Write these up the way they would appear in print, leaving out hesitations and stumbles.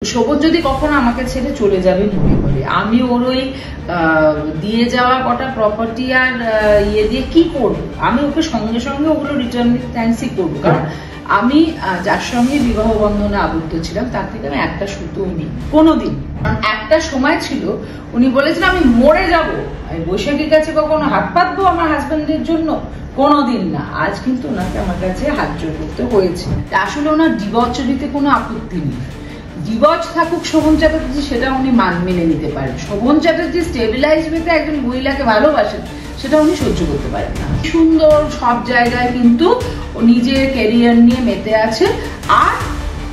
শোভন যদি কখনো আমাকে ছেড়ে চলে যাবে মনে করে, আমি ওর ওই দিয়ে যাওয়া কটা প্রপার্টি আর ইয়ে দিয়ে কি করবো? আমি ওকে সঙ্গে সঙ্গে ওগুলো রিটার্ন থ্যাঙ্কসই করবো, কারণ আমি যার সঙ্গে বিবাহ বন্ধনে আবদ্ধ ছিলাম তার থেকে আমি একটা সুতোও নিই কোনোদিন। একটা সময় ছিল উনি বলেছেন আমি মরে যাবো, আমি বৈশাখীর কাছে কখনো হাত পাতবো আমার হাজবেন্ডের জন্য? কোনোদিন না। আজ কিন্তু ওনাকে আমার কাছে হাত জোর করতে হয়েছে। আসলে ওনার ডিভোর্সে কোনো আপত্তি নেই, ডিভোর্স থাকুক শোভন চ্যাটার্জি, সেটা উনি মেনে নিতে পারেন। শোভন চ্যাটার্জি স্টেবিলাইজ হতে একজন মহিলাকে ভালোবাসেন, সেটা উনি সহ্য করতে পারেন না। সুন্দর সব জায়গায় কিন্তু নিজের ক্যারিয়ার নিয়ে মেতে আছে আর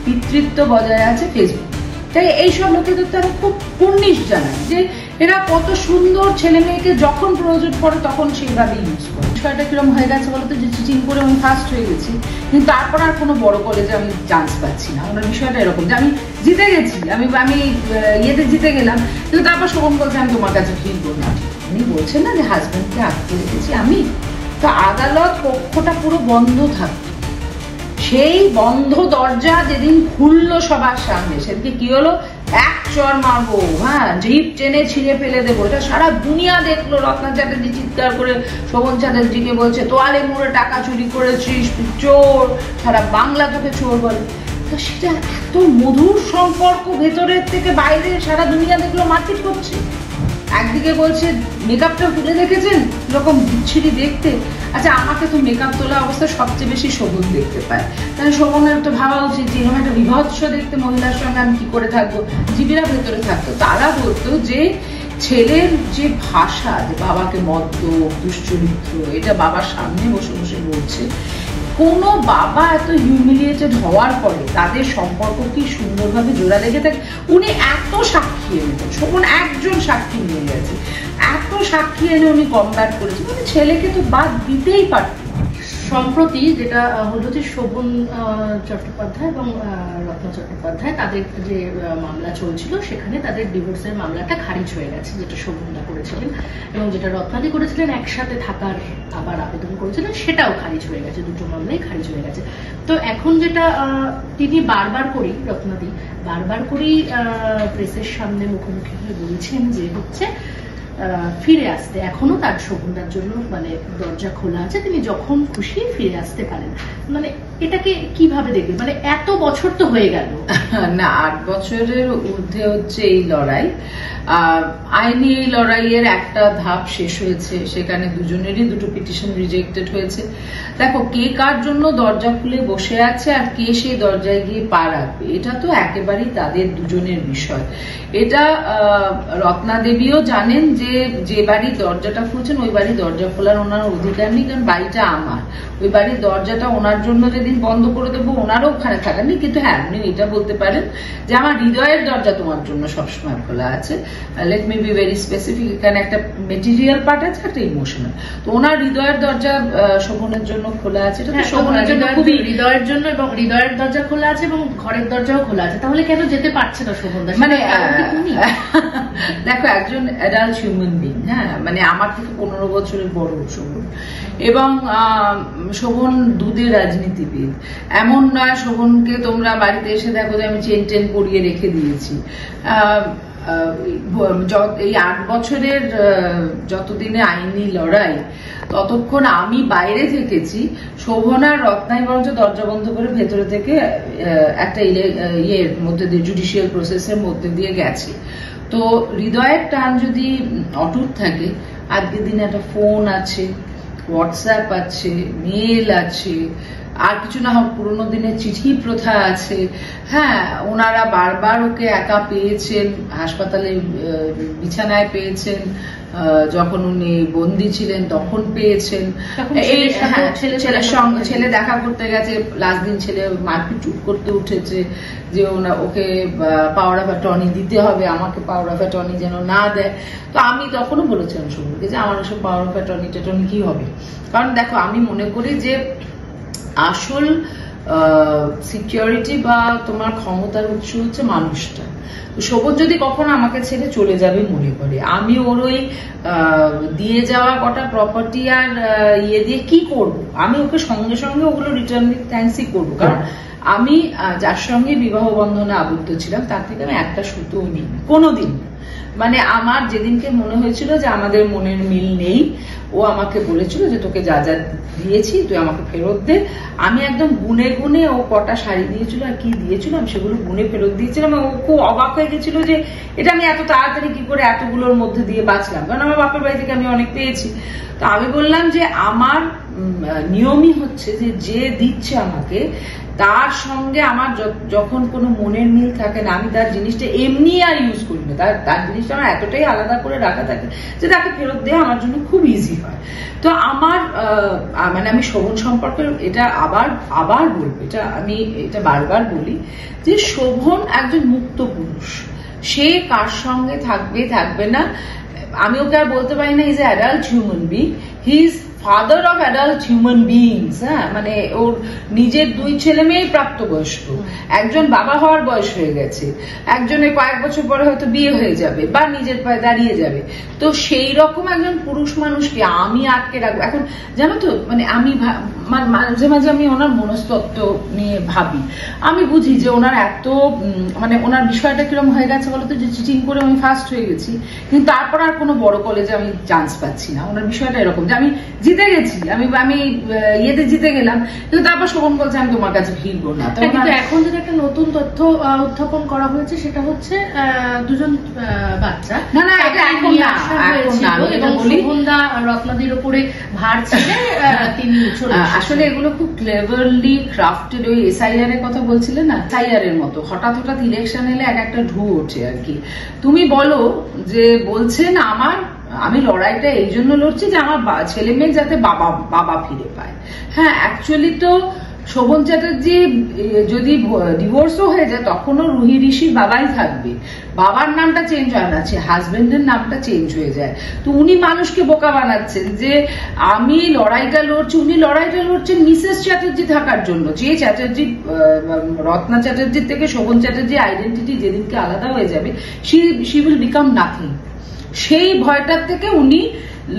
পিতৃত্ব বজায় আছে ফেসবুক। তাই এইসব লোকেদের তারা খুব কুর্নিশ জানায় যে এরা কত সুন্দর ছেলে মেয়েকে যখন প্রয়োজন পড়ে তখন সেইভাবে ইউজ করে। বিষয়টা কিরকম হয়ে গেছে বলতো, যে চিটিং করে আমি ফার্স্ট হয়ে গেছি, কিন্তু তারপর আর কোনো বড় কলেজে আমি চান্স পাচ্ছি না। আমার বিষয়টা এরকম যে আমি জিতে গেছি, আমি ইয়েতে জিতে গেলাম, কিন্তু তারপর শোভন বলছে আমি তোমার কাছে ফিরবো না। উনি বলছেন না যে হাজব্যান্ডকে আটকে রেখেছি আমি, তো আদালত কক্ষটা পুরো বন্ধ থাকতো। সেই বন্ধ দরজা যেদিন খুললো সবার সামনে, সেদিকে কি হলো, এক চর মারবো, হ্যাঁ জিপ টেনে ছিঁড়ে ফেলে দেবো, এটা সারা দুনিয়া দেখলো। রত্না চ্যাটার্জি চিৎকার করে শোভন চ্যাটার্জিকে বলছে তোয়ালে মুড়ে টাকা চুরি করেছিস, চোর, সারা বাংলা তোকে চোর বলে। তো সেটা এত মধুর সম্পর্ক, ভেতরের থেকে বাইরে সারা দুনিয়া দেখলো মারপিট করছে। একদিকে বলছে মেকআপটা তুলে দেখেছেন এরকম বিচ্ছিরি দেখতে। আচ্ছা, আমাকে তো মেকআপ তোলা অবস্থায় সবচেয়ে বেশি শোভন দেখতে পায়, তাহলে শোভনের তো ভাবা উচিত যে এরকম একটা বিভৎস দেখতে মহিলার সঙ্গে আমি কি করে থাকবো। জীবিরা ভেতরে থাকতো, তারা বলতো যে ছেলের যে ভাষা, যে বাবাকে মদ্য দুশ্চরিত্র, এটা বাবার সামনে বসে বসে বলছে। কোনো বাবা এত হিউমিলিয়েটেড হওয়ার পরে তাদের সম্পর্ক কি সুন্দরভাবে জোড়া লেগে থাকে। উনি এত সাক্ষী এনেছেন, শোভন একজন সাক্ষী নিয়ে গেছে, এত সাক্ষী এনে উনি কমব্যাট করেছেন, মানে ছেলেকে তো বাদ দিতেই পারতেন। সম্প্রতি যেটা হলো যে শোভন চট্টোপাধ্যায় এবং রত্না চট্টোপাধ্যায় তাদের যে মামলা চলছিল, সেখানে তাদের ডিভোর্সের মামলাটা খারিজ হয়ে গেছে, যেটা শোভনদা করেছিলেন এবং যেটা রত্নাদি করেছিলেন, একসাথে থাকার আবার আবেদন করেছিলেন, সেটাও খারিজ হয়ে গেছে। দুটো মামলাই খারিজ হয়ে গেছে। তো এখন যেটা তিনি বারবার করেই, রত্নাদি বারবার করেই প্রেসের সামনে মুখোমুখি হয়ে বলছেন যে হচ্ছে ফিরে আসতে, এখনো তার শোভনদার জন্য মানে দরজা খোলা আছে, তিনি যখন খুশি ফিরে আসতে পারেন। মানে এটাকে কিভাবে দেখবে, মানে এত বছর তো হয়ে গেল না, 8 বছরের ঊর্ধ্বে হচ্ছে এই লড়াই। আইনি এই লড়াইয়ের একটা ধাপ শেষ হয়েছে, সেখানে দুজনেরই দুটো পিটিশন রিজেক্টেড হয়েছে। দেখো, কে কার জন্য দরজা খুলে বসে আছে আর কে সেই দরজায় গিয়ে পা রাখবে, এটা তো একেবারেই তাদের দুজনের বিষয়। এটা রত্না দেবীও জানেন যে যে বাড়ির দরজাটা খুলছেন ওই বাড়ির দরজা খোলার ওনার অধিকার নেই, কারণ বাড়িটা আমার। ওই বাড়ির দরজাটা ওনার জন্য যেদিন বন্ধ করে দেবো ওনারও ওখানে থাকার নেই, কিন্তু হ্যাঁ উনি এটা বলতে পারেন যে আমার হৃদয়ের দরজা তোমার জন্য সবসময় খোলা আছে। Let me be very specific, এখানে একটা মেটেরিয়াল পার্ট আছে, একটা ইমোশনাল। তো ওনার হৃদয়ের দরজা শোভনের জন্য খোলা আছে, এটা তো শোভনের জন্য খুবই, হৃদয়ের জন্য, এবং হৃদয়ের দরজা খোলা আছে এবং ঘরের দরজাও খোলা আছে। তাহলে কেন যেতে পারছে না শোভনদা? মানে দেখো, একজন অ্যাডাল্ট হিউম্যান বিং, হ্যাঁ মানে আমার থেকে 15 বছরের বড় শোভন, এবং শোভন দুধের রাজনীতিবিদ। এমন নয় শোভনকে তোমরা বাড়িতে এসে দেখো যে আমি চেন টেন পরিয়ে রেখে দিয়েছি। এই 8 বছরের যতদিনে আইনি লড়াই, ততক্ষণ আমি বাইরে থেকেছি, শোভন আর রত্নাই বরঞ্চ দরজা বন্ধ করে ভেতরে থেকে একটা ইয়ের মধ্যে দিয়ে, জুডিশিয়াল প্রসেসের মধ্যে দিয়ে গেছে। তো হৃদয়ের টান যদি অটুট থাকে, আজকের দিনে একটা ফোন আছে, হোয়াটসঅ্যাপ আছে, মেল আছে, আর কিছু না হোক পুরোনো দিনের চিঠি প্রথা আছে। হ্যাঁ, ওনারা বারবার ওকে একা পেয়েছেন, হাসপাতালে বিছানায় পেয়েছেন, যখন উনি বন্দী ছিলেন তখন পেয়েছেন। ছেলে দেখা করতে গেছে, লাস্ট দিন ছেলে মারপিট করতে উঠেছে যে ওকে পাওয়ার অফ অ্যাটর্নি দিতে হবে, আমাকে পাওয়ার অফ অ্যাটর্নি যেন না দেয়। তো আমি তখনও বলেছিলাম শুনবো যে আমার ওসব পাওয়ার অফ অ্যাটর্নি টেটর্নি কি হবে। কারণ দেখো, আমি মনে করি যে আসল সিকিউরিটি বা তোমার ক্ষমতার উৎস হচ্ছে মানুষটা। শোভন যদি কখনো আমাকে ছেড়ে চলে যাবে মনে করে, আমি ওর ওই দিয়ে যাওয়া কটা প্রপার্টি আর ইয়ে দিয়ে কি করবো? আমি ওকে সঙ্গে সঙ্গে ওগুলো রিটার্ন থ্যাঙ্কসই করবো, কারণ আমি যার সঙ্গে বিবাহ বন্ধনে আবদ্ধ ছিলাম তার থেকে আমি একটা সুতো নিই কোনোদিন। মানে আমার যেদিনকে মনে হয়েছিল যে আমাদের মনের মিল নেই, ও আমাকে বলেছিল যে তোকে যা যা দিয়েছি তুই আমাকে ফেরত দে। আমি একদম গুনে গুনে, ও কটা শাড়ি দিয়েছিল আর কি দিয়েছিল আমি সেগুলো গুনে ফেরত দিয়েছিলাম। ও খুব অবাক হয়ে গেছিল যে এটা আমি এত তাড়াতাড়ি কি করে এতগুলোর মধ্যে দিয়ে বাঁচলাম, কারণ আমার বাপের বাড়ি থেকে আমি অনেক পেয়েছি। তো আমি বললাম যে আমার নিয়মই হচ্ছে যে যে দিচ্ছে আমাকে তার সঙ্গে আমার যখন কোনো মনের মিল থাকে না, আমি তার জিনিসটা এমনি আর ইউজ করি না, তার জিনিসটা আমার এতটাই আলাদা করে রাখা থাকে যে তাকে ফেরত দেওয়া আমার জন্য খুব ইজি হয়। তো আমার মানে আমি শোভন সম্পর্কে এটা আবার বলবো, এটা বারবার বলি যে শোভন একজন মুক্ত পুরুষ। সে কার সঙ্গে থাকবে না। আমি ওকে আর বলতে পারি না is a adult human being, he is father of adult human beings. হ্যাঁ, মানে ওর নিজের 2 ছেলে মেয়ে প্রাপ্তবয়স্ক, একজন বাবা হওয়ার বয়স হয়ে গেছে, একজনের কয়েক বছর পরে হয়তো বিয়ে হয়ে যাবে বা নিজের পায়ে দাঁড়িয়ে যাবে। তো সেই রকম একজন পুরুষ মানুষকে আমি আটকে রাখবো? এখন জানো তো, মানে আমি মাঝে মাঝে আমি ওনার মনস্তত্ত্ব নিয়ে ভাবি। আমি বুঝি যে ওনার এত মানে ওনার বিষয়টা কিরকম হয়ে গেছে বলতো, যে চিটিং করে আমি ফার্স্ট হয়ে গেছি, কিন্তু তারপর আর কোনো বড় কলেজে আমি চান্স পাচ্ছি না। ওনার বিষয়টা এরকম যে আমি জিতে গেছি, আমি ইয়েতে জিতে গেলাম, কিন্তু তারপর শোভন বলছে আমি তোমার কাছে ফিরবো না। কিন্তু এখন যেটা একটা নতুন তথ্য উত্থাপন করা হয়েছে সেটা হচ্ছে 2জন বাচ্চা। না না, এটা এখন না, এবং শোভনদা রত্নাদির উপরে ভার ছেড়ে তিনি আসলে এগুলো খুব ক্লেভারলি ক্রাফটেড। ওই এসআইআর এর কথা বলছিলে না, এসআইআর এর মতো হঠাৎ ইলেকশন এলে একটা ঢু ওঠে আর কি। তুমি বলো যে বলছেন আমি লড়াইটা এই জন্য লড়ছি যে আমার ছেলে মেয়ে যাতে বাবা ফিরে পায়। হ্যাঁ, অ্যাকচুয়ালি তো শোভন চ্যাটার্জি যদি ডিভোর্সও হয়ে যায় তখনও রুহি ঋষির বাবাই থাকবে, বাবার নামটা চেঞ্জ হয় না, হাজবেন্ডের নামটা চেঞ্জ হয়ে যায়। তো উনি মানুষকে বোকা বানাচ্ছেন যে আমি লড়াইটা লড়ছি, উনি লড়াইটা লড়ছেন মিসেস চ্যাটার্জি থাকার জন্য। যে চ্যাটার্জি রত্না চ্যাটার্জির থেকে শোভন চ্যাটার্জি আইডেন্টিটি যেদিনকে আলাদা হয়ে যাবে, শি উইল বিকাম নাথিং। সেই ভয়টার থেকে উনি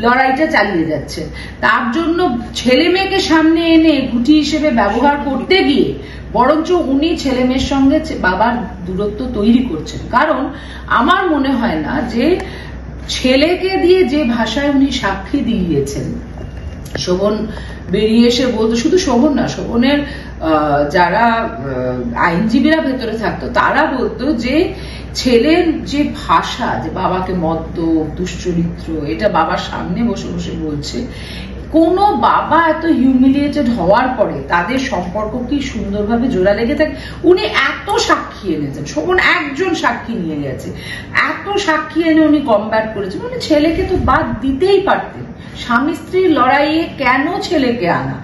লড়াইটা চালিয়ে যাচ্ছে। তার জন্য ছেলে মেয়েকে সামনে এনে গুটি হিসেবে ব্যবহার করতে গিয়ে বরঞ্চ উনি ছেলে মেয়ের সঙ্গে বাবার দূরত্ব তৈরি করছেন। কারণ আমার মনে হয় না যে ছেলেকে দিয়ে যে ভাষায় উনি সাক্ষী দিয়েছেন, শোভন বেরিয়ে এসে বলতো, শুধু শোভন না, শোভনের যারা আইনজীবীরা ভেতরে থাকতো তারা বলতো যে ছেলের যে ভাষা, যে বাবাকে মদ্য দুশ্চরিত্র, এটা বাবার সামনে বসে বসে বলছে। কোন বাবা এত হিউমিলিয়েটেড হওয়ার পরে তাদের সম্পর্ক কি সুন্দরভাবে জোড়া লেগে থাকে। উনি এত সাক্ষী এনেছেন, শোভন একজন সাক্ষী নিয়ে গেছে, এত সাক্ষী এনে উনি কমব্যাট করেছেন। উনি ছেলেকে তো বাদ দিতেই পারতেন, স্বামী স্ত্রীর লড়াইয়ে কেন ছেলেকে আনা?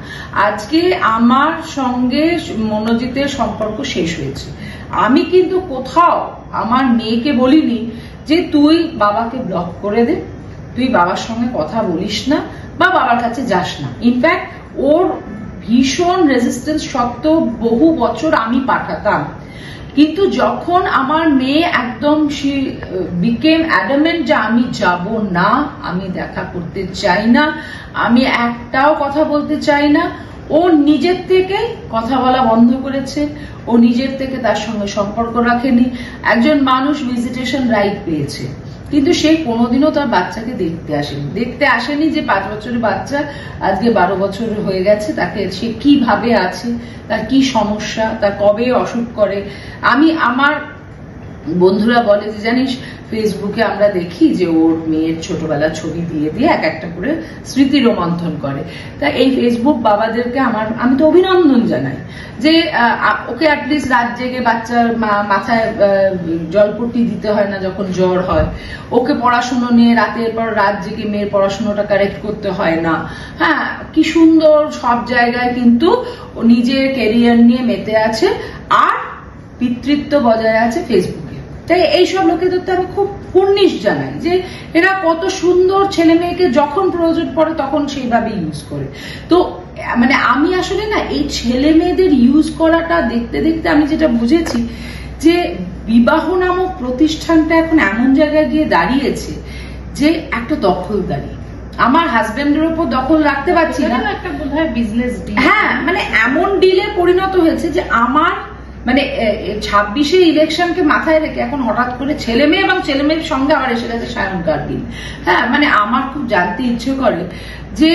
আজকে আমার সঙ্গে মনোজিতের সম্পর্ক শেষ হয়েছে, আমি কিন্তু কোথাও আমার মেয়েকে বলিনি যে তুই বাবাকে ব্লক করে দে, তুই বাবার সঙ্গে কথা বলিস না বা বাবার কাছে যাস না। ইনফ্যাক্ট ওর ভীষণ রেজিস্ট্যান্স সত্ত্বেও বহু বছর আমি পাঠাতাম, কিন্তু যখন আমার মেয়ে একদম সে বিকেম অ্যাডামেন্ট যে আমি যাব না, আমি দেখা করতে চাই না, আমি একটাও কথা বলতে চাই না, ও নিজের থেকে কথা বলা বন্ধ করেছে, ও নিজের থেকে তার সঙ্গে সম্পর্ক রাখেনি। একজন মানুষ ভিজিটেশন রাইট পেয়েছে, কিন্তু সে কোনোদিনও তার বাচ্চাকে দেখতে আসেনি যে 5 বছরের বাচ্চা আজকে 12 বছর হয়ে গেছে, তাকে সে কিভাবে আছে, তার কি সমস্যা, তার কবে অসুখ করে। আমার বন্ধুরা বলে যে জানিস ফেসবুকে আমরা দেখি যে ওর মেয়ের ছোটবেলার ছবি দিয়ে দিয়ে এক একটা করে স্মৃতি রোমন্থন করে। তা এই ফেসবুক বাবাদেরকে আমি তো অভিনন্দন জানাই যে ওকে অ্যাটলিস্ট রাত জেগে বাচ্চার মাথায় জলপট্টি দিতে হয় না যখন জ্বর হয়, ওকে পড়াশুনো নিয়ে রাতের পর রাত জেগে মেয়ের পড়াশুনোটা কারেক্ট করতে হয় না। হ্যাঁ, কি সুন্দর সব জায়গায় কিন্তু ও নিজের ক্যারিয়ার নিয়ে মেতে আছে আর পিতৃত্ব বজায় আছে ফেসবুকে। তাই এইসব লোকেদের তো আমি খুব কুর্নিশ জানাই যে এরা কত সুন্দর ছেলে মেয়েকে যখন প্রয়োজন পড়ে তখন সেইভাবে ইউজ করে। তো মানে আমি আসলে না এই ছেলে মেয়েদের ইউজ করাটা দেখতে দেখতে আমি যেটা বুঝেছি যে বিবাহ নামক প্রতিষ্ঠানটা এখন এমন জায়গায় গিয়ে দাঁড়িয়েছে যে একটা দখলদারি। আমার হাজবেন্ডের উপর দখল রাখতে পারছি না, একটা বোধহয় বিজনেস ডিল। হ্যাঁ মানে এমন ডিলে পরিণত হয়েছে যে আমার মানে 26-এ ইলেকশনকে মাথায় রেখে এখন হঠাৎ করে ছেলে মেয়ে এবং ছেলে মেয়ের সঙ্গে আবার এসে গেছে সায়নকার দিন। হ্যাঁ মানে আমার খুব জানতে ইচ্ছে করে যে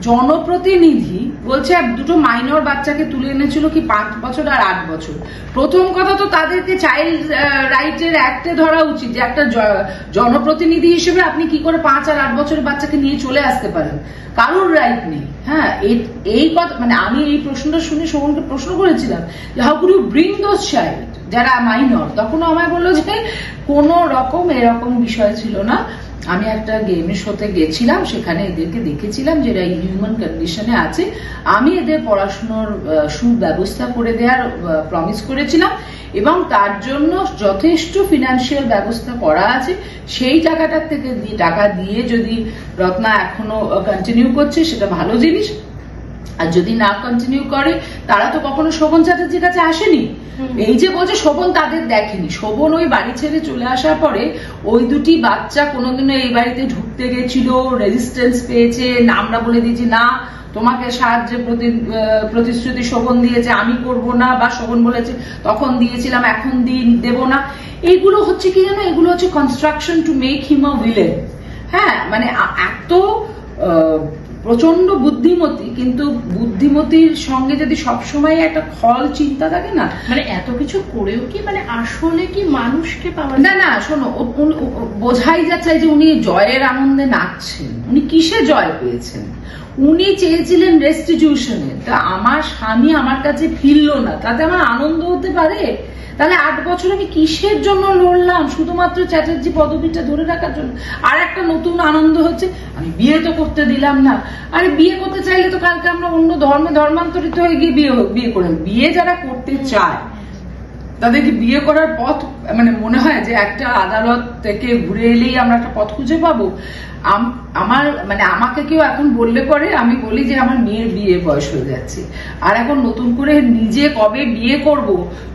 জনপ্রতিনিধি বলছে দুটো মাইনর বাচ্চাকে তুলে এনেছিল কি 5 বছর আর 8 বছর। প্রথম কথা তো তাদেরকে চাইল্ড রাইটের অ্যাক্টে ধরা উচিত যে একটা জনপ্রতিনিধি হিসেবে আপনি কি করে 5 আর 8 বছরের বাচ্চাকে নিয়ে চলে আসতে পারেন, কারোর রাইট নেই। হ্যাঁ এই কথা মানে আমি এই প্রশ্নটা শুনে শোভনকে প্রশ্ন করেছিলাম যে how could you bring those child যারা মাইনর। তখনও আমায় বললো যে কোনো রকম এরকম বিষয় ছিল না, আমি একটা গেমের শোতে গেছিলাম, সেখানে এদেরকে দেখেছিলাম যে এরা ইনহিউম্যান কন্ডিশনে আছে, আমি এদের পড়াশোনার সুব্যবস্থা করে দেওয়ার প্রমিস করেছিলাম এবং তার জন্য যথেষ্ট ফিনান্সিয়াল ব্যবস্থা করা আছে। সেই টাকাটার থেকে টাকা দিয়ে যদি রত্না এখনো কন্টিনিউ করছে সেটা ভালো জিনিস, আর যদি না কন্টিনিউ করে তারা তো কখনো শোভন চ্যাটার্জির কাছে আসেনি। এই যে বলছে শোভন তাদের দেখেনি, শোভন ওই বাড়ি ছেড়ে চলে আসার পরে ওই দুটি বাচ্চা কোনোদিনও এই বাড়িতে ঢুকতে গেছিল, রেজিস্ট্যান্স পেয়েছে, আমরা বলে দিয়েছি না তোমাকে সাহায্যের প্রতিশ্রুতি শোভন দিয়েছে আমি করব না, বা শোভন বলেছে তখন দিয়েছিলাম এখন দেব না। এইগুলো হচ্ছে কি জানো, এগুলো হচ্ছে construction to make him a villain. হ্যাঁ মানে এত প্রচন্ড বুদ্ধিমতী, কিন্তু বুদ্ধিমতির সঙ্গে যদি সবসময় একটা খল চিন্তা থাকে না, মানে এত কিছু করেও কি মানে আসলে কি মানুষকে পাওয়া না। না শোনো, বোঝাই যাচ্ছে যে উনি জয়ের আনন্দে নাচছেন। উনি কিসে জয় পেয়েছেন? উনি চেয়েছিলেন রেস্টিটিউশনে। তা আমার স্বামী আমার কাছে ফিরলো না, তাতে আমার আনন্দ হতে পারে? তাহলে 8 বছর আমি কিসের জন্য লড়লাম? শুধুমাত্র চ্যাটার্জি পদবিটা ধরে রাখার জন্য। আর একটা নতুন আনন্দ হচ্ছে আমি বিয়ে তো করতে দিলাম না। আরে বিয়ে করতে চাইলে তো কালকে আমরা অন্য ধর্মে ধর্মান্তরিত হয়ে গিয়ে বিয়ে করেন। বিয়ে যারা করতে চায় তাদেরকে বিয়ে করার পথ মানে মনে হয় যে একটা আদালত থেকে ঘুরে এলেই আমরা একটা পথ খুঁজে পাবো। আমার মানে আমাকে কেউ এখন বললে পরে আমি বলি যে আমার মেয়ের বিয়ে বয়স হয়ে যাচ্ছে, আর এখন নতুন করে নিজে কবে বিয়ে করব,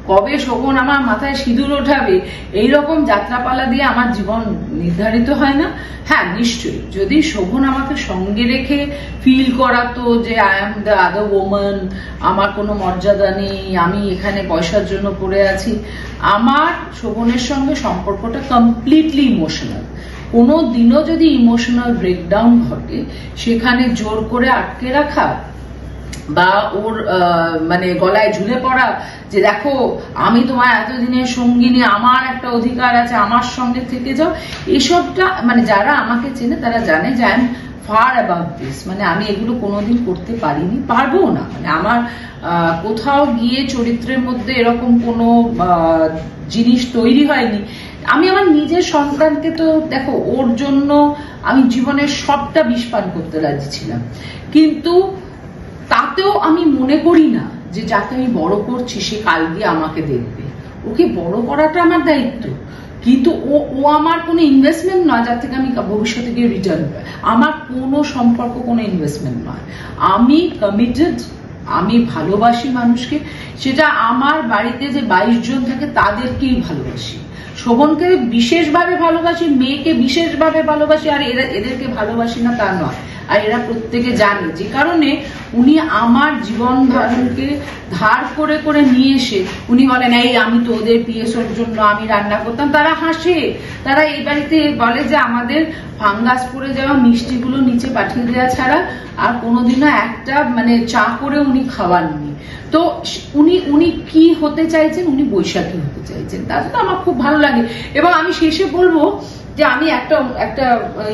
কবে শোভন আমার মাথায় সিঁদুর ওঠাবে, এইরকম যাত্রাপালা দিয়ে আমার জীবন নির্ধারিত হয় না। হ্যাঁ নিশ্চয়ই যদি শোভন আমাকে সঙ্গে রেখে ফিল করাতো যে I am the other woman, আমার কোনো মর্যাদা নেই, আমি এখানে পয়সার জন্য পড়ে আছি, আমার শোভনের সঙ্গে সম্পর্কটা কমপ্লিটলি ইমোশনাল। কোনো দিনও যদি ইমোশনাল ব্রেকডাউন ঘটে সেখানে জোর করে আটকে রাখা বা ওর মানে গলায় ঝুলে পড়া যে দেখো আমি তোমার এতদিনের সঙ্গিনী, আমার একটা অধিকার আছে, আমার সঙ্গে থেকে যাও, এসবটা মানে যারা আমাকে চেনে তারা জানে যে I am far about this. মানে আমি এগুলো কোনোদিন করতে পারিনি, পারবো না। মানে আমার কোথাও গিয়ে চরিত্রের মধ্যে এরকম কোনো জিনিস তৈরি হয়নি। আমি আমার নিজের সন্তানকে তো দেখো ওর জন্য আমি জীবনের সবটা বিষপান করতে রাজি ছিলাম, কিন্তু তাতেও আমি মনে করি না যে যাকে আমি বড় করছি সে কাল গিয়ে আমাকে দেখবে। ওকে বড় করাটা আমার দায়িত্ব, কিন্তু ও আমার কোনো ইনভেস্টমেন্ট নয় যার থেকে আমি ভবিষ্যতে গিয়ে রিটার্ন পাই। আমার কোনো সম্পর্ক কোনো ইনভেস্টমেন্ট নয়। আমি কমিটেড, আমি ভালোবাসি মানুষকে, সেটা আমার বাড়িতে যে 22 জন থাকে তাদেরকেই ভালোবাসি। শোভনকে বিশেষভাবে ভালোবাসি, মেয়েকে বিশেষভাবে ভালোবাসি, আর এদেরকে ভালোবাসি না তা নয়। আর এরা প্রত্যেকে জানে, যে কারণে উনি আমার জীবন ধারণকে ধার করে করে নিয়ে এসে উনি বলেন এই আমি তো ওদের পিএসওর জন্য আমি রান্না করতাম। তারা হাসে, তারা এই বাড়িতে বলে যে আমাদের ফাঙ্গাস পড়ে যাওয়া মিষ্টিগুলো নিচে পাঠিয়ে দেওয়া ছাড়া আর কোনোদিনও একটা মানে চা করে উনি খাওয়াননি। তো উনি কি হতে চাইছেন? উনি বৈশাখী হতে চাইছেন। তাতে তো আমার খুব ভালো লাগে। এবং আমি শেষে বলবো যে আমি একটা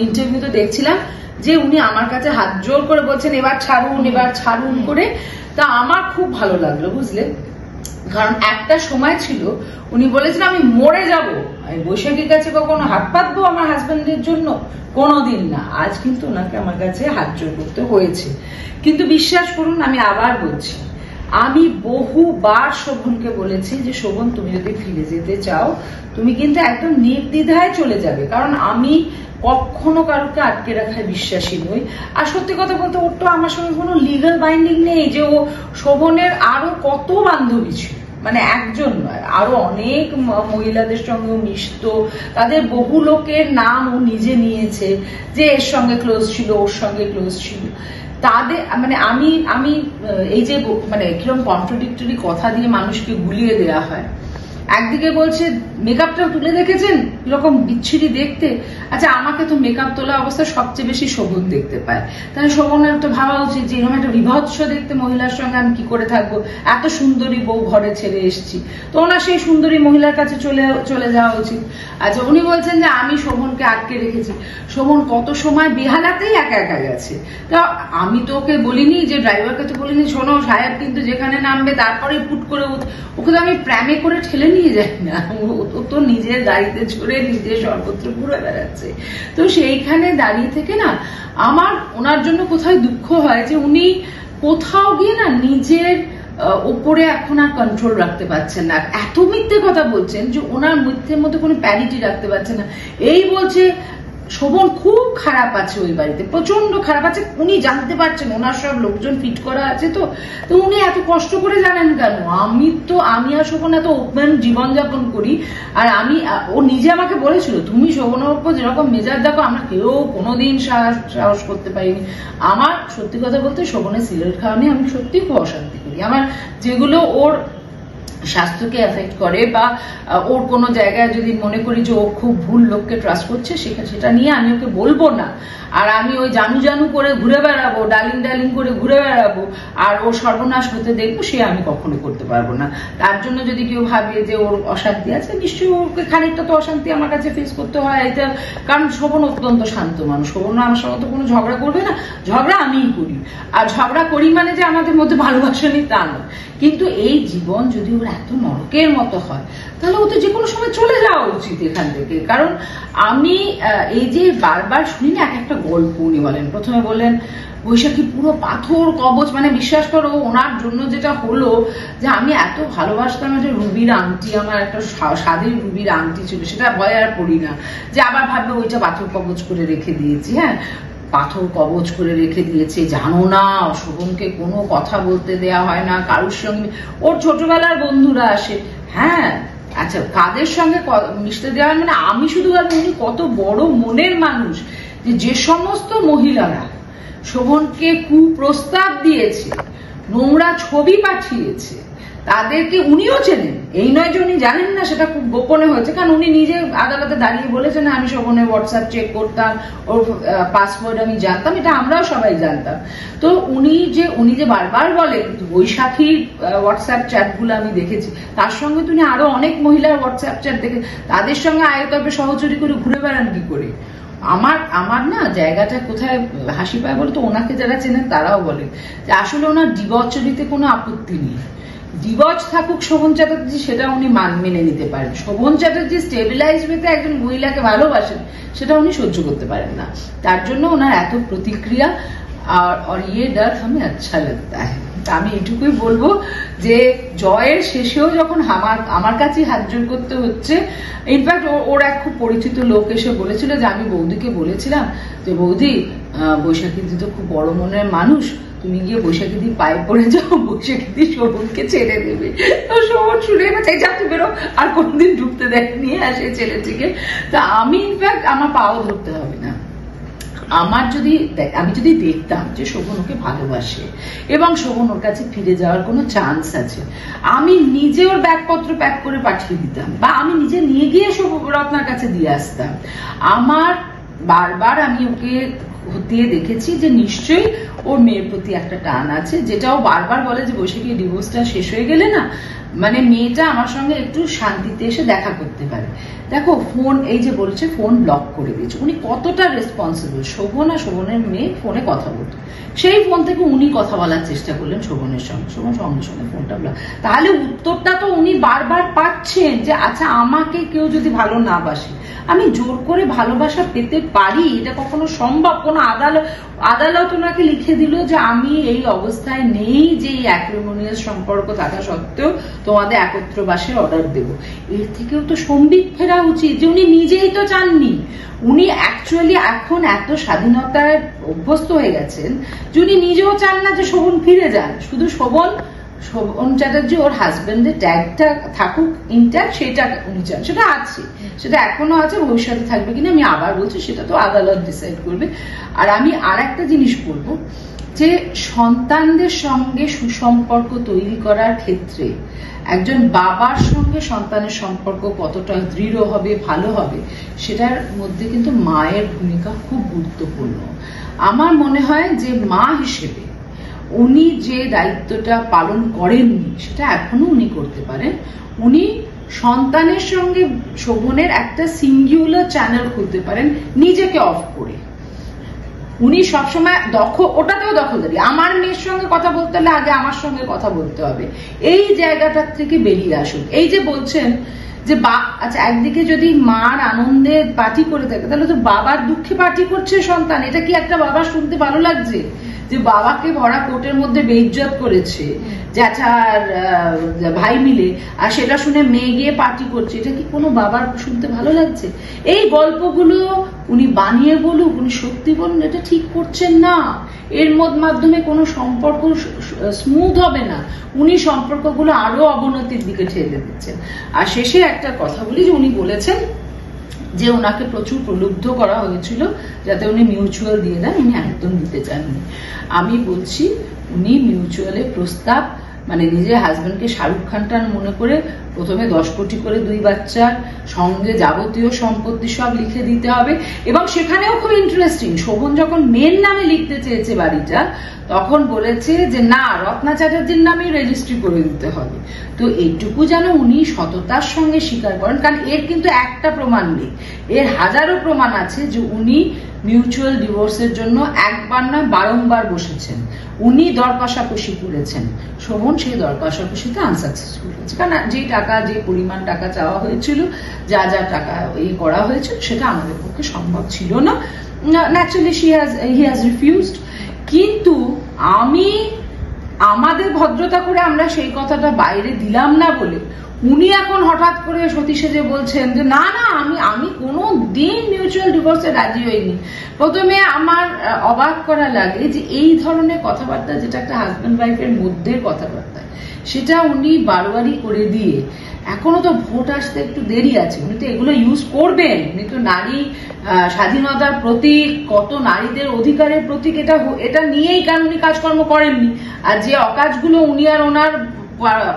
ইন্টারভিউতে দেখছিলাম যে উনি আমার কাছে হাত জোর করে বলছেন এবার ছাড়ুন, এবার ছাড়ুন করে। তা আমার খুব ভালো লাগলো, বুঝলে, কারণ একটা সময় ছিল উনি বলেছেন আমি মরে যাব, আমি বৈশাখীর কাছে কখনো হাত পাতবো আমার হাজবেন্ডের জন্য? কোনোদিন না। আজ কিন্তু ওনাকে আমার কাছে হাত জোর করতে হয়েছে। কিন্তু বিশ্বাস করুন, আমি আবার বলছি, আমি বহুবার শোভনকে বলেছি যে শোভন তুমি যদি ফিরে যেতে চাও তুমি কিন্তু একদম নির্দ্বিধায় চলে যাবে, কারণ আমি কখনো কারোকে আটকে রাখায় বিশ্বাসী নই। আর সত্যি কথা বলতে ওর তো আমার সঙ্গে কোনো লিগাল বাইন্ডিং নেই, যে ও শোভনের আরো কত বান্ধবী ছিল, মানে একজন নয়, আরো অনেক মহিলাদের সঙ্গেও মিশতো, তাদের বহু লোকের নাম ও নিজে নিয়েছে যে এর সঙ্গে ক্লোজ ছিল, ওর সঙ্গে ক্লোজ ছিল। তাদের মানে আমি এই যে মানে কিরকম কন্ট্রাডিক্টরি কথা দিয়ে মানুষকে গুলিয়ে দেওয়া হয়। একদিকে বলছে মেকআপটা তুলে দেখেছেন কিরকম বিচ্ছিরি দেখতে, আচ্ছা আমাকে তো মেকআপ তোলা অবস্থায় সবচেয়ে বেশি শোভন দেখতে পায়, তাহলে শোভনের তো ভাবা উচিত যে এরকম একটা বিভৎস দেখতে মহিলার সঙ্গে আমি কি করে থাকবো, এত সুন্দরী বউ ঘরে ছেড়ে এসেছি, তো ওনার সেই সুন্দরী মহিলার কাছে চলে যাওয়া উচিত। আচ্ছা উনি বলছেন যে আমি শোভনকে আটকে রেখেছি, শোভন কত সময় বেহালাতেই একা একা গেছে, তা আমি তো ওকে বলিনি, যে ড্রাইভারকে তো বলিনি শোনো সাহেব কিন্তু যেখানে নামবে তারপরে পুট করে ওকে তো আমি প্র্যামে করে ঠেলে নিয়ে যাই না, ও তো নিজের গাড়িতে চড়ে নিজে সর্বত্র ঘুরে বেড়াচ্ছে। তো সেইখানে দাঁড়িয়ে থেকে না আমার ওনার জন্য কোথায় দুঃখ হয় যে উনি কোথাও গিয়ে না নিজের ওপরে এখন আর কন্ট্রোল রাখতে পারছেন না, এত মিথ্যে কথা বলছেন যে ওনার মিথ্যের মধ্যে কোনো প্যারিটি রাখতে পারছেন না। এই বলছে শোভন খুব খারাপ আছে ওই বাড়িতে, প্রচন্ড খারাপ আছে, উনি জানতে পারছেন ওনার সব লোকজন ফিট করা আছে, তো উনি এত কষ্ট করে জানেন কেন? আমি আর শোভন এত ওপেন জীবনযাপন করি, আর ও নিজে আমাকে বলেছিল তুমি শোভনের উপর যেরকম মেজাজ দেখো আমরা কেউ কোনোদিন সাহস করতে পারিনি। আমার সত্যি কথা বলতে শোভনের সিগারেট খাওয়া নিয়ে আমি সত্যি খুব অশান্তি করি, আমার যেগুলো ওর স্বাস্থ্যকে এফেক্ট করে বা ওর কোনো জায়গায় যদি মনে করি যে ও খুব ভুল লোককে ট্রাস্ট করছে সেটা নিয়ে আমি ওকে বলবো না, আর আমি ওই জানু করে ঘুরে বেড়াবো, ডালিং করে ঘুরে বেড়াবো আর ওর সর্বনাশ হতে দেখবো, সে আমি কখনো করতে পারবো না। তার জন্য যদি কেউ ভাবে যে ওর অশান্তি আছে, নিশ্চয়ই ওকে খানিকটা তো অশান্তি আমার কাছে ফেস করতে হয়, এটা কারণ শোভন অত্যন্ত শান্ত মানুষ, শোভন আমার সঙ্গে তো কোনো ঝগড়া করবে না, ঝগড়া আমিই করি, আর ঝগড়া করি মানে যে আমাদের মধ্যে ভালোবাসা নেই তা নয়, কিন্তু এই জীবন যদি ওর এত নরকের মতো হয় তাহলে ও তো যে কোনো সময় চলে যাওয়া উচিত এখান থেকে। কারণ আমি এই যে বারবার শুনি না একটা গল্প, উনি বলেন প্রথমে বললেন বৈশাখী পুরো পাথর কবচ, মানে বিশ্বাস করো ওনার জন্য যেটা হলো যে আমি এত ভালোবাসতাম একটা রুবির আংটি, আমার একটা স্বাদের রুবির আংটি ছিল, সেটা ভয় আর পড়ি না যে আবার ভাববে ওইটা পাথর কবচ করে রেখে দিয়েছি, হ্যাঁ পাথর কবচ করে রেখে দিয়েছে, জানো না শোভনকে কোনো কথা বলতে দেয়া হয় না কারোর সঙ্গে, ওর ছোটবেলার বন্ধুরা আসে, হ্যাঁ আচ্ছা কাদের সঙ্গে মিশতে দেওয়া হয় মানে আমি শুধু উনি কত বড় মনের মানুষ যে সমস্ত মহিলারা শোভনকে কুপ্রস্তাব দিয়েছে, নোংরা ছবি পাঠিয়েছে, তাদেরকে উনিও চেনেন, এই নয় যে উনি জানেন না, সেটা খুব গোপনে হয়েছে, কারণ উনি নিজে আদালতে দাঁড়িয়ে বলেছেন আমি শোভনের হোয়াটসঅ্যাপ চেক করতাম, ওর পাসওয়ার্ড আমি জানতাম, এটা আমরাও সবাই জানতাম। তো উনি যে বারবার বলেন বৈশাখীর হোয়াটসঅ্যাপ চ্যাটগুলো আমি দেখেছি, তার সঙ্গে তুমি আরো অনেক মহিলার হোয়াটসঅ্যাপ চ্যাট দেখে তাদের সঙ্গে আয়তবে সহচরী করে ঘুরে বেড়ান কি করে? আমার না জায়গাটা কোথায় হাসি পায় বলতো, ওনাকে যারা চেনেন তারাও বলেন যে আসলে ওনার ডিভোর্সরিতে কোনো আপত্তি নেই, ডিভোর্স থাকুক শোভন চ্যাটার্জি সেটা উনি মেনে নিতে পারেন, শোভন চ্যাটার্জি স্টেবিলাইজ হতে একজন মহিলাকে ভালোবাসেন সেটা উনি সহ্য করতে পারেন না, তার জন্য ওনার এত প্রতিক্রিয়া। আর ইয়ে ডর আমি আচ্ছা লাগতা হ্যাঁ, আমি এটুকুই বলবো যে জয়ের শেষেও যখন আমার কাছেই হাত জোর করতে হচ্ছে, ইনফ্যাক্ট ওর এক খুব পরিচিত লোক এসে বলেছিল যে আমি বৌদিকে বলেছিলাম যে বৌদি বৈশাখী দি তো খুব বড় মনের মানুষ, তুমি গিয়ে বৈশাখী দি পায়ে পড়ে যাও, বৈশাখী দি শোভনকে ছেড়ে দেবে। তো শোভন শুনে চাই যাতে বেরো, আর কোনদিন ঢুকতে দেখ নিয়ে আসে ছেলেটিকে। তা আমি ইনফ্যাক্ট আমার পাও ধরতে হবে না, আমি যদি দেখতাম যে শোভন ওকে ভালোবাসে এবং শোভন ওর কাছে ফিরে যাওয়ার কোনো চান্স আছে, আমি নিজে ওর ব্যাগপত্র প্যাক করে পাঠিয়ে দিতাম বা আমি নিজে নিয়ে গিয়ে রত্নার কাছে দিয়ে আসতাম। আমার বারবার আমি ওকে হতিয়ে দেখেছি যে নিশ্চয়ই ওর মেয়ের প্রতি একটা টান আছে, যেটাও বারবার বলে যে বৈশাখী ডিভোর্সটা শেষ হয়ে গেলে না মানে মেয়েটা আমার সঙ্গে একটু শান্তিতে এসে দেখা করতে পারে। দেখো ফোন এই যে বলছে ফোন ব্লক করে দিয়েছে, উনি কতটা রেসপন্সিবল, শোভন আর শোভনের মেয়ে ফোনে কথা বলতো, সেই ফোন থেকে উনি কথা বলার চেষ্টা করলেন শোভনের সঙ্গে, শোভন সঙ্গে সঙ্গে ফোনটা ব্লক, তাহলে উত্তরটা তো উনি বারবার পাচ্ছেন যে আচ্ছা আমাকে কেউ যদি ভালো না বাসে আমি জোর করে ভালোবাসা পেতে পারি, এটা কখনো সম্ভব? কোনো আদালত ওনাকে লিখে দিল যে আমি এই অবস্থায় নেই যে এই অ্যাক্রিমোনিয়াস সম্পর্ক থাকা সত্ত্বেও তোমাদের একত্র বাসের অর্ডার দেবো, এর থেকেও তো সম্বিত ফেরা উচিত যে উনি নিজেই তো চাননি, উনি অ্যাকচুয়ালি এখন এত স্বাধীনতায় অভ্যস্ত হয়ে গেছেন যে উনি নিজেও চান না যে শোভন ফিরে যান, শুধু শোভন শোভন চ্যাটার্জি ওর হাজবেন্ডের ট্যাগটা থাকুক ইনট্যাক্ট, সেটা উনি চান, সেটা আছে, সেটা এখনো আছে, ভবিষ্যতে থাকবে কিনা আমি আবার বলছি সেটা তো আদালত ডিসাইড করবে। আর আমি আর একটা জিনিস বলবো যে সন্তানদের সঙ্গে সুসম্পর্ক তৈরি করার ক্ষেত্রে একজন বাবার সঙ্গে সন্তানের সম্পর্ক কতটা দৃঢ় হবে, ভালো হবে, সেটার মধ্যে কিন্তু মায়ের ভূমিকা খুব গুরুত্বপূর্ণ। আমার মনে হয় যে মা হিসেবে উনি যে দায়িত্বটা পালন করেননি সেটা এখনো উনি করতে পারেন। উনি সন্তানের সঙ্গে শোভনের একটা সিঙ্গুলার চ্যানেল খুলতে পারেন নিজেকে অফ করে। উনি সবসময় ওটাতেও দখলদারি, আমার মেয়ের সঙ্গে কথা বলতে হলে আগে আমার সঙ্গে কথা বলতে হবে, এই জায়গাটার থেকে বেরিয়ে আসুন। এই যে বলছেন যে আচ্ছা একদিকে যদি মার আনন্দে পার্টি করে থাকে তাহলে তো বাবার দুঃখে পার্টি করছে সন্তান, এটা কি একটা বাবার শুনতে ভালো লাগছে? যে বাবাকে ভরা কোর্টের মধ্যে বেইজ্জত করেছে জ্যাঠা আর ভাই মিলে, আর সেটা শুনে মেয়ে গিয়ে পার্টি করছে, এটা কি কোনো বাবার শুনতে ভালো লাগছে? এই গল্পগুলো উনি বানিয়ে বলুক, উনি সত্যি বলুন, এটা ঠিক করছেন না। এর মাধ্যমে কোনো সম্পর্ক স্মুথ হবে না, উনি সম্পর্কগুলো আরো অবনতির দিকে ঠেলে দিচ্ছেন। আর শেষে একটা কথা বলি যে উনি বলেছেন যে ওনাকে প্রচুর প্রলুব্ধ করা হয়েছিল যাতে উনি মিউচুয়াল দিয়ে দেন, উনি একদম দিতে চাননি। আমি বলছি উনি মিউচুয়ালে প্রস্তাব মানে নিজের হাজবেন্ডকে শাহরুখ খানটার মনে করে প্রথমে 10 কোটি করে 2 বাচ্চার সঙ্গে যাবতীয় সম্পত্তি সব লিখে দিতে হবে। এবং সেখানেও খুব ইন্টারেস্টিং, শোভন যখন মেয়ের নামে লিখতে চেয়েছে বাড়িটা তখন বলেছে যে না, রত্না চ্যাটার্জির নামে রেজিস্ট্রি করে দিতে হবে। তো এইটুকু যেন উনি সততার সঙ্গে স্বীকার করেন, কারণ এর কিন্তু একটা প্রমাণ নেই, এর হাজারো প্রমাণ আছে যে উনি মিউচুয়াল ডিভোর্সের জন্য একবার নয় বারংবার বসেছেন, উনি দর কষাকষি করেছেন। শোভন সেই দর কষাকষিতে আনসাকসেসফুল হয়েছে, কারণ যে টাকা, যে পরিমাণ টাকা চাওয়া হয়েছিল, যা যা টাকা করা হয়েছিল সেটা আমাদের পক্ষে সম্ভব ছিল না। Naturally he has refused. কিন্তু আমাদের ভদ্রতা করে আমরা সেই কথাটা বাইরে দিলাম না বলে উনি এখন হঠাৎ করে সতী সেজে বলছেন যে না না, আমি কোনো দিন মিউচুয়াল ডিভোর্সে রাজি হইনি। প্রথমে আমার অবাক করা লাগে যে এই ধরনের কথাবার্তা, যেটা একটা হাজব্যান্ড ওয়াইফের মধ্যে কথাবার্তা, সেটা উনি বারবারই করে দিয়ে এখনো তো ভোট আসতে একটু দেরি আছে, উনি তো এগুলো ইউজ করবেন। উনি তো নারী স্বাধীনতার প্রতীক, কত নারীদের অধিকারের প্রতীক, এটা নিয়েই কারণ উনি কাজকর্ম করেননি। আর যে অকাজগুলো উনি আর ওনার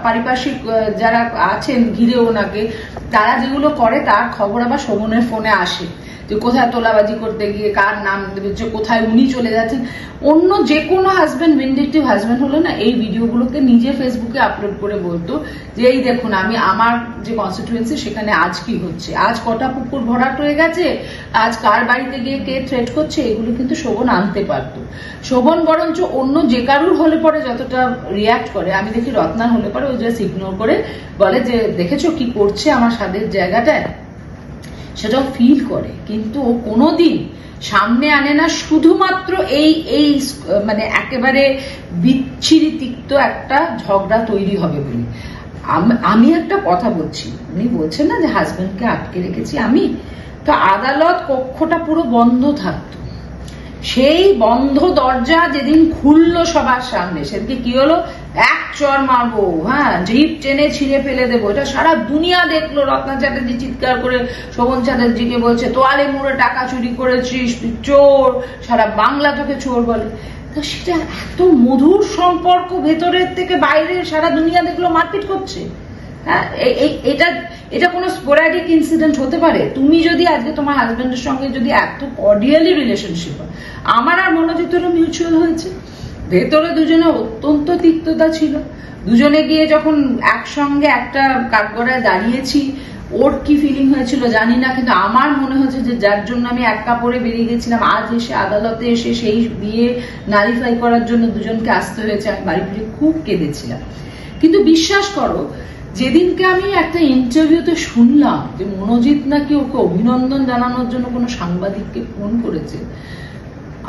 পারিপার্শ্বিক যারা আছেন ঘিরে ওনাকে, তারা যেগুলো করে তার খবর আবার শোভনের ফোনে আসে, যে কোথায় তোলাবাজি করতে গিয়ে কার নাম দিচ্ছে, কোথায় উনি চলে যাচ্ছেন। অন্য যে কোনো হাজব্যান্ড, ভিন্ডিকটিভ হাজব্যান্ড হলে না এই ভিডিওগুলোকে নিজে ফেসবুকে আপলোড করে বলতো যে এই দেখুন আমার যে কনস্টিটিউয়েন্সি সেখানে আজ কি হচ্ছে, আজ কটা পুকুর ভরাট হয়ে গেছে, আজ কার বাড়িতে গিয়ে কে থ্রেট করছে, এগুলো কিন্তু শোভন আনতে পারতো। শোভন বরঞ্চ অন্য যে কারুর হলে পরে যতটা রিয়াক্ট করে, আমি দেখি রত্নার হলে পরে ও জাস্ট ইগনোর করে বলে যে দেখেছো কি করছে আমার স্বাদের জায়গাটায়, সেটাও ফিল করে, কিন্তু ও কোনোদিন সামনে আনে না, শুধুমাত্র এই মানে একেবারে বিচ্ছিরি তিক্ত একটা ঝগড়া তৈরি হবে বলে। আমি একটা কথা বলছি, উনি বলছেন না যে হাজবেন্ডকে আটকে রেখেছি আমি, তো আদালত কক্ষটা পুরো বন্ধ থাকতো, সেই বন্ধ দরজা যেদিন খুললো সবার সামনে, সেদিকে কি হলো, এক চর মারবো, হ্যাঁ জিপ টেনে ছিঁড়ে ফেলে দেবো, এটা সারা দুনিয়া দেখলো। রত্না চ্যাটার্জি চিৎকার করে শোভন চ্যাটার্জিকে বলছে তোয়ালে মুড়ে টাকা চুরি করেছিস, তুই চোর, সারা বাংলা তোকে চোর বলে। তো সেটা এত মধুর সম্পর্ক, ভেতরের থেকে বাইরে সারা দুনিয়া দেখলো মারপিট করছে। হ্যাঁ, এটা কোনো স্পোরাডিক ইনসিডেন্ট হতে পারে? তুমি যদি আজকে তোমার হাজবেন্ডের সঙ্গে যদি এত কর্ডিয়ালি রিলেশনশিপ হয়, আমার আর মনোজিতেরও মিউচুয়াল হয়েছে, ভেতরে দুজনে অত্যন্ত তিক্ততা ছিল, দুজনে গিয়ে যখন একসঙ্গে একটা কাঠগড়ায় দাঁড়িয়েছি, ওর কি ফিলিং হয়েছিল জানি না, কিন্তু আমার মনে হচ্ছে যে যার জন্য আমি এক কাপড়ে বেরিয়ে গেছিলাম, আজ এসে আদালতে এসে সেই বিয়ে নালিফাই করার জন্য দুজনকে আসতে হয়েছে, আমি বাড়ি ফিরে খুব কেঁদেছিলাম। কিন্তু বিশ্বাস করো, যেদিনকে আমি একটা ইন্টারভিউতে শুনলাম যে মনোজিৎ নাকি ওকে অভিনন্দন জানানোর জন্য কোনো সাংবাদিককে ফোন করেছে,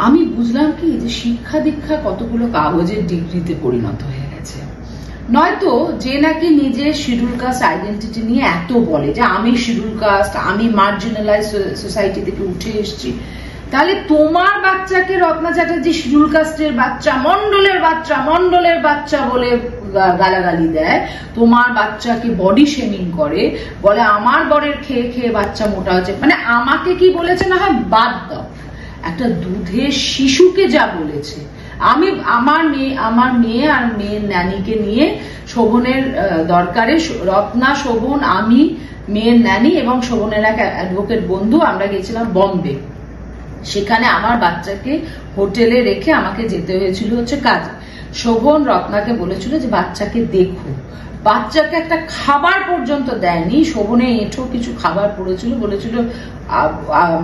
আমি বুঝলাম কি যে শিক্ষা দীক্ষা কতগুলো কাগজের ডিগ্রিতে পরিণত হয়ে গেছে। নয়তো যে নাকি নিজের শিডিউল কাস্ট আইডেন্টিটি নিয়ে এত বলে যে আমি শিডিউল কাস্ট, আমি মার্জিনালাইজ সোসাইটি থেকে উঠে এসেছি, তাহলে তোমার বাচ্চাকে রত্না চ্যাটার্জি শিডিউল কাস্টের বাচ্চা, মন্ডলের বাচ্চা বলে গালাগালি দেয়, তোমার বাচ্চাকে বডি শেমিং করে, বলে আমার বরের খেয়ে খেয়ে বাচ্চা মোটা হচ্ছে। মানে আমাকে কি বলেছে না হয় বাদ দাও, একটা দুধের শিশুকে যা বলেছে। আমি আমার মেয়ে আর মেয়ের ন্যানিকে নিয়ে শোভনের দরকারে, রত্না, শোভন, আমি, মেয়ের ন্যানি এবং শোভনের এক অ্যাডভোকেট বন্ধু, আমরা গেছিলাম বম্বে। সেখানে আমার বাচ্চাকে হোটেলে রেখে আমাকে যেতে হয়েছিল হচ্ছে কাজে। শোভন রত্নাকে বলেছিল যে বাচ্চাকে দেখো, বাচ্চাকে একটা খাবার পর্যন্ত দেয়নি। শোভনে এঁঠো কিছু খাবার পড়েছিল, বলেছিল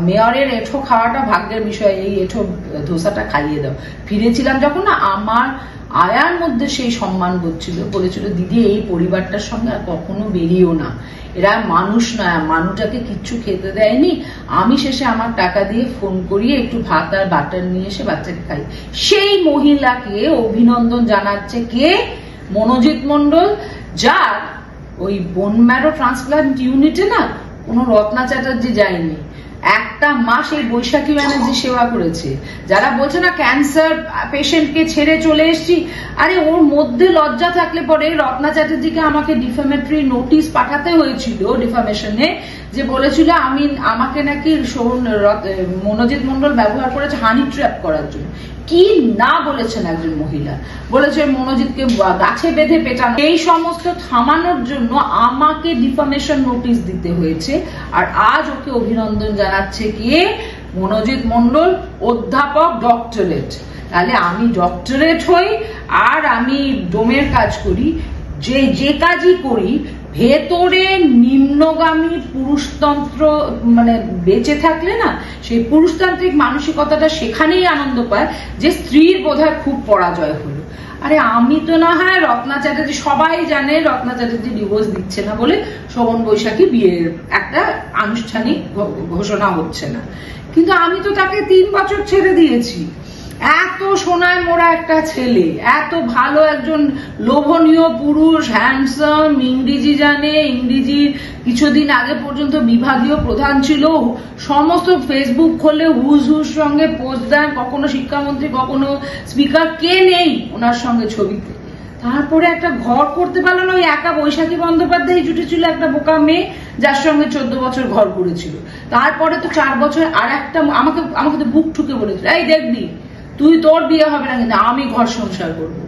মেয়রের এঁঠো খাওয়াটা ভাগ্যের বিষয়, এই এঁঠো ধোসাটা খাইয়ে দাও। ফিরেছিলাম যখন না, আমার আয়ার মধ্যে সেই সম্মান বোধছিল, বলেছিল দিদি এই পরিবারটার সঙ্গে আর কখনো বেরিয়েও না, এরা মানুষ নয়, মানুষটাকে কিচ্ছু খেতে দেয়নি। আমি শেষে আমার টাকা দিয়ে ফোন করিয়ে একটু ভাত আর বাটার নিয়ে এসে বাচ্চাকে খাই। সেই মহিলাকে অভিনন্দন জানাচ্ছে কে? মনোজিৎ মন্ডল, যার ওই বোন ম্যারো ট্রান্সপ্লান্ট ইউনিটে না কোনো রত্না চ্যাটার্জি যায়নি, একটা মাস এই বৈশাখী ব্যানার্জি সেবা করেছে। যারা বলছে না ক্যান্সার পেশেন্টকে ছেড়ে চলে এসছি, আরে ওর মধ্যে লজ্জা থাকলে পরে রত্না চ্যাটার্জিকে আমাকে ডিফেমেটরি নোটিশ পাঠাতে হয়েছিল, ডিফামেশনে, যে বলেছিল আমাকে নাকি মনোজিৎ মন্ডল ব্যবহার করেছে হানি ট্র্যাপ করার জন্য। কি না বলেছেন একজন মহিলা, বলেছে মনোজিৎকে গাছে বেঁধে পেটানো। এই সমস্ত থামানোর জন্য আমাকে ডিফামেশন নোটিশ দিতে হয়েছে। আর আজ ওকে অভিনন্দন জানাচ্ছে কে? মনোজিৎ মন্ডল, অধ্যাপক, ডক্টরেট। তাহলে আমি ডক্টরেট হই আর আমি ডোমের কাজ করি, যে কাজই করি, ভেতরে নিম্নগামী পুরুষতন্ত্র মানে বেঁচে থাকলে না, সেই পুরুষতান্ত্রিক মানসিকতাটা সেখানেই আনন্দ পায় যে স্ত্রীর বোধহয় খুব পরাজয় হলো। আরে আমি তো না হয় রত্না চ্যাটার্জি, সবাই জানে রত্না চ্যাটার্জি ডিভোর্স দিচ্ছে না বলে শোভন বৈশাখী বিয়ের একটা আনুষ্ঠানিক ঘোষণা হচ্ছে না, কিন্তু আমি তো তাকে 3 বছর ছেড়ে দিয়েছি। এত সোনায় মোড়া একটা ছেলে, এত ভালো একজন লোভনীয় পুরুষ, হ্যান্ডসাম, ইংরেজি জানে, ইংরেজির কিছুদিন আগে পর্যন্ত বিভাগীয় প্রধান ছিল, সমস্ত ফেসবুক খোলে হুস সঙ্গে পোস্ট দেন, কখনো শিক্ষামন্ত্রী কখনো স্পিকার, কে নেই ওনার সঙ্গে ছবিতে। তারপরে একটা ঘর করতে পারলো না, ওই একা বৈশাখী বন্দ্যোপাধ্যায় জুটেছিল একটা বোকা মেয়ে যার সঙ্গে 14 বছর ঘর করেছিল। তারপরে তো 4 বছর আর একটা আমাকে তো বুক ঠুকে বলেছিল, এই দেখবি তুই তোর বিয়ে হবে না কিন্তু আমি ঘর সংসার করবো।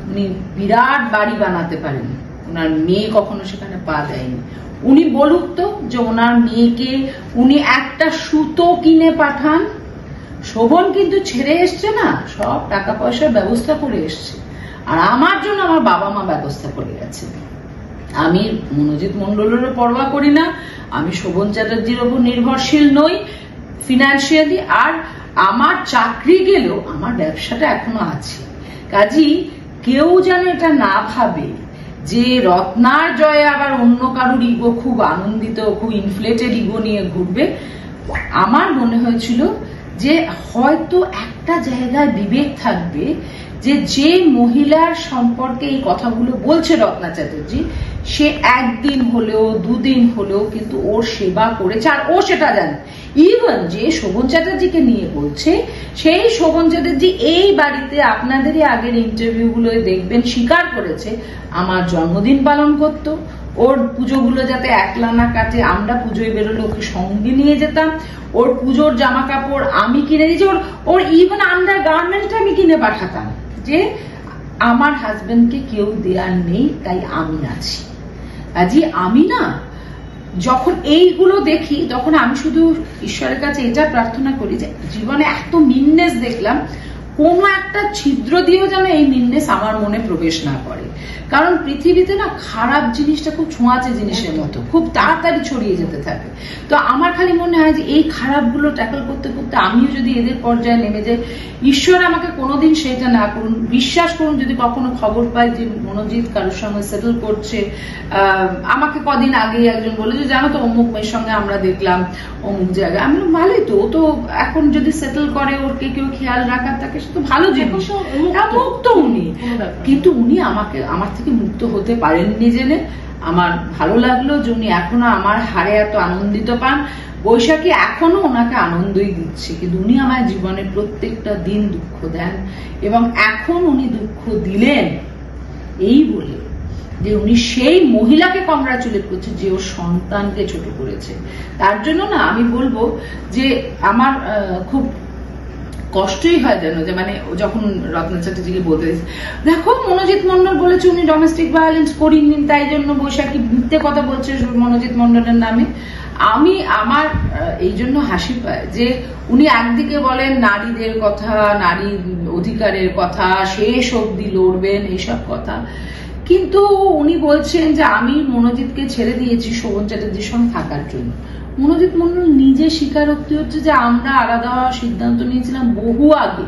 উনি বিরাট বাড়ি বানাতে পারেন, ওনার মেয়ে কখনো সেখানে পা দেয়নি। উনি বলুক তো যে ওনার মেয়েকে উনি একটা সুতো কিনে পাঠান। শোভন কিন্তু ছেড়ে এসছে না, সব টাকা পয়সার ব্যবস্থা করে এসছে, আর আমার জন্য আমার বাবা মা ব্যবস্থা করে গেছে। আমি মনোজিৎ মন্ডলেরও পরোয়া করি না, আমি শোভন চ্যাটার্জির ওপর নির্ভরশীল নই ফিনান্সিয়ালি, আর আমার চাকরি গেলেও আমার ব্যবসাটা এখনো আছে। কাজী কেউ যেন এটা না ভাবে যে রত্নার জয়ে আবার অন্য কারুর ইগো খুব আনন্দিত, খুব ইনফ্লেটেড ইগো নিয়ে ঘুরবে। আমার মনে হয়েছিল যে হয়তো একটা জায়গায় বিবেক থাকবে যে মহিলার সম্পর্কে এই কথাগুলো বলছে রত্না চ্যাটার্জি, সে একদিন হলেও 2 দিন হলেও কিন্তু ওর সেবা করেছে, আর ও সেটা জানে। ইভেন যে শোভন চ্যাটার্জিকে নিয়ে বলছে, সেই শোভন চ্যাটার্জি এই বাড়িতে আপনাদেরই আগের ইন্টারভিউগুলোয় দেখবেন স্বীকার করেছে আমার জন্মদিন পালন করত, ওর পুজোগুলো যাতে একলা না কাটে, আমরা পুজোয় বেরোলে ওকে সঙ্গে নিয়ে যেতাম, ওর পুজোর জামা কাপড় আমি কিনে দিয়েছি, ওর ইভেন আন্ডার গার্মেন্টটা আমি কিনে পাঠাতাম, যে আমার হাজবেন্ডকে কেউ দেয়ার নেই তাই আমি আছি। আজ আমি না যখন এইগুলো দেখি তখন আমি শুধু ঈশ্বরের কাছে এটা প্রার্থনা করি যে জীবনে এত মিননেস দেখলাম, কোনো একটা ছিদ্র দিয়েও যেন এই মিননেস আমার মনে প্রবেশ না করে। কারণ পৃথিবীতে না খারাপ জিনিসটা খুব ছোঁয়াচে জিনিসের মতো, খুব তাড়াতাড়ি ছড়িয়ে যেতে থাকে। তো আমার খালি মনে হয় যে এই খারাপগুলো ট্যাকল করতে করতে আমিও যদি এদের পর্যায়ে নেমে যাই, ঈশ্বর আমাকে কোনোদিন সেটা না করুন। বিশ্বাস করুন, যদি কখনো খবর পাই যে মনোজিৎ কারোর সঙ্গে সেটেল করছে, আমাকে কদিন আগে একজন বলে যে জানো তো অমুক মেয়ের সঙ্গে আমরা দেখলাম অমুক জায়গায়, আমি ভালোই তো, ও তো এখন যদি সেটেল করে ওরকে কেউ খেয়াল রাখার থাকে সে তো ভালো জিনিস, মুক্ত উনি। কিন্তু উনি আমার থেকে মুক্ত হতে পারেননি জেনে আমার ভালো লাগলো যে উনি এখনো আমার হারে এত আনন্দিত পান। বৈশাখী এখনো ওনাকে আনন্দই দিচ্ছে, কিন্তু উনি আমার জীবনে প্রত্যেকটা দিন দুঃখ দেন, এবং এখন উনি দুঃখ দিলেন এই বলে যে উনি সেই মহিলাকে কংগ্রাচুলেট করছে যে ওর সন্তানকে ছোট করেছে। তার জন্য না আমি বলবো যে আমার খুব কষ্টই হয় যেন, যে মানে যখন রত্না চ্যাটার্জিকে বলতে দেখো মনোজিৎ মন্ডল বলেছে উনি ডোমেস্টিক ভায়োলেন্স করিনি, তাই জন্য বৈশাখী মিথ্যে কথা বলছে মনোজিৎ মন্ডলের নামে। আমি আমার এই জন্য হাসি পায় যে উনি একদিকে বলেন নারীদের কথা, নারী অধিকারের কথা, শেষ অবধি লড়বেন এইসব কথা, কিন্তু উনি বলছেন যে আমি মনোজিৎকে ছেড়ে দিয়েছি শোভন চ্যাটার্জির সঙ্গে থাকার জন্য। মনোজিৎ মন্ডল নিজে স্বীকারোক্তি হচ্ছে যে আমরা আলাদা হওয়ার সিদ্ধান্ত নিয়েছিলাম বহু আগে।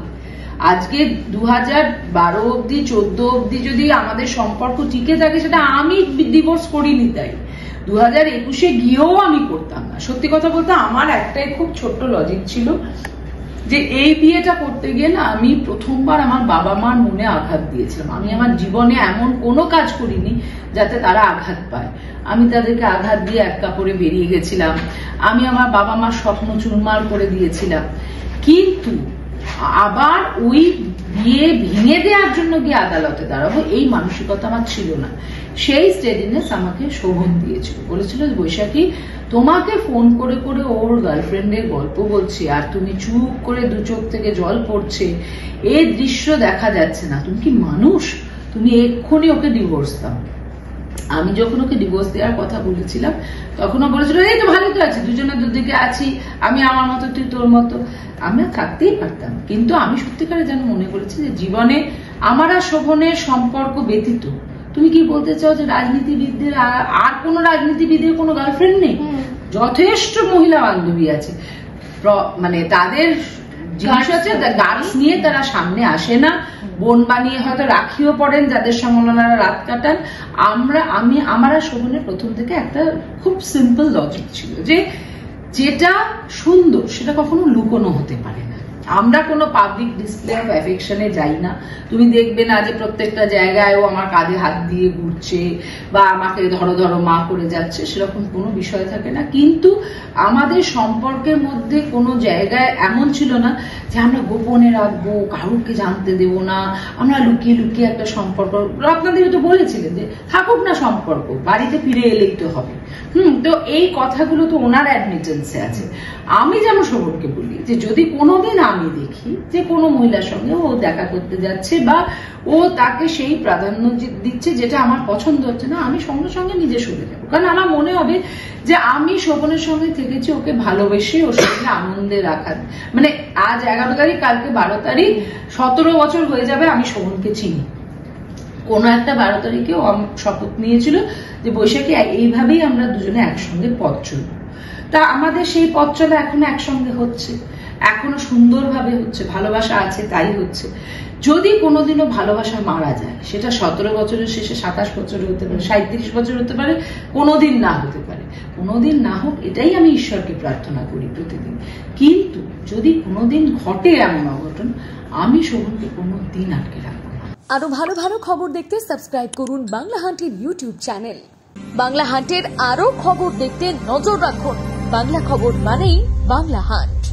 আজকে 2012 অব্দি 14 অব্দি যদি আমাদের সম্পর্ক টিকে থাকে সেটা আমি ডিভোর্স করিনি, তাই 2021-এ গিয়েও আমি করতাম না। সত্যি কথা বলতে আমার একটাই খুব ছোট্ট লজিক ছিল যে এই বিয়েটা করতে গিয়ে না আমি প্রথমবার আমার বাবা মার মনে আঘাত দিয়েছিলাম। আমি আমার জীবনে এমন কোনো কাজ করিনি যাতে তারা আঘাত পায়। আমি তাদেরকে আঘাত দিয়ে এক কাপড়ে বেরিয়ে গেছিলাম, আমি আমার বাবা মার স্বপ্ন চুরমার করে দিয়েছিলাম, কিন্তু আবার ওই বিয়ে ভেঙে দেওয়ার জন্য গিয়ে আদালতে দাঁড়াবো এই মানসিকতা আমার ছিল না। সেই স্টেডিনেস আমাকে শোভন দিয়েছিল, বলেছিল বৈশাখী তোমাকে ফোন করে করে ওর গার্লফ্রেন্ডের গল্প বলছে আর তুমি চুপ করে দু চোখ থেকে জল পড়ছে, এই দৃশ্য দেখা যাচ্ছে না, তুমি কি মানুষ? তুমি এক্ষুনি ওকে ডিভোর্স দাও। আমি যখন ওকে ডিভোর্স দেওয়ার কথা বলেছিলাম তখন ও বলেছিল এই তো ভালোই তো আছি, দুজনে দুদিকে আছি, আমি আমার মতো তুই তোর মতো, আমরা থাকতেই পারতাম। কিন্তু আমি সত্যিকারে যেন মনে করেছি যে জীবনে আমার আর শোভনের সম্পর্ক ব্যতীত তুমি কি বলতে চাও যে রাজনীতিবিদদের আর কোনো রাজনীতিবিদের কোনো গার্লফ্রেন্ড নেই? যথেষ্ট মহিলা বান্ধবী আছে, মানে তাদের জিনিস আছে, গার্লস নিয়ে তারা সামনে আসে না, বোন বানিয়ে হয়তো রাখিও পড়েন যাদের সঙ্গে ওনারা রাত কাটান। আমার আর শোভনের প্রথম থেকে একটা খুব সিম্পল লজিক ছিল যে যেটা সুন্দর সেটা কখনো লুকোনো হতে পারে না। আমরা কোনো পাবলিক ডিসপ্লে অফ অ্যাফেকশনে যাই না। তুমি দেখবে না যে প্রত্যেকটা জায়গায় ও আমার কাঁধে হাত দিয়ে ঘুরছে বা আমাকে ধরো ধরো মা করে যাচ্ছে, সেরকম কোনো বিষয় থাকে না। কিন্তু আমাদের সম্পর্কের মধ্যে কোনো জায়গায় এমন ছিল না যে আমরা গোপনে রাখবো, কারুরকে জানতে দেবো না, আমরা লুকিয়ে লুকিয়ে একটা সম্পর্ক। আপনাদের তো বলেছিলেন যে থাকুক না সম্পর্ক, বাড়িতে ফিরে এলেই তো হবে। তো এই কথাগুলো তো ওনার অ্যাডমিটেন্সে আছে। আমি যেমন শোভনকে বলি যে যদি কোনোদিন আমি দেখি যে কোনো মহিলার সঙ্গে ও দেখা করতে যাচ্ছে বা ও তাকে সেই প্রাধান্য দিচ্ছে যেটা আমার পছন্দ হচ্ছে না, আমি সঙ্গে সঙ্গে নিজে সরে যাবো। কারণ আমার মনে হবে যে আমি শোভনের সঙ্গে থেকেছি ওকে ভালোবেসে ওর সঙ্গে আনন্দে রাখার, মানে আজ 11 তারিখ, কালকে 12 তারিখ, 17 বছর হয়ে যাবে আমি শোভনকে চিনি। কোনো একটা 12 তারিখেও শপথ নিয়েছিল যে বৈশাখী এইভাবেই আমরা দুজনে একসঙ্গে পথ চলব। তা আমাদের সেই পথ চলা এখনো একসঙ্গে হচ্ছে, এখনো সুন্দরভাবে হচ্ছে, ভালোবাসা আছে তাই হচ্ছে। যদি কোনোদিনও ভালোবাসা মারা যায় সেটা 17 বছরের শেষে 27 বছর হতে পারে, 37 বছর হতে পারে, কোনোদিন না হতে পারে, কোনোদিন না হোক, এটাই আমি ঈশ্বরকে প্রার্থনা করি প্রতিদিন। কিন্তু যদি কোনোদিন ঘটে এমন অঘটন, আমি শোভনকে কোনোদিন আটকে রাখবো না। আরো ভালো ভালো খবর দেখতে সাবস্ক্রাইব করুন বাংলা হান্টের ইউটিউব চ্যানেল। বাংলা হান্টের আরো খবর দেখতে নজর রাখুন। বাংলা খবর মানেই বাংলা হান্ট।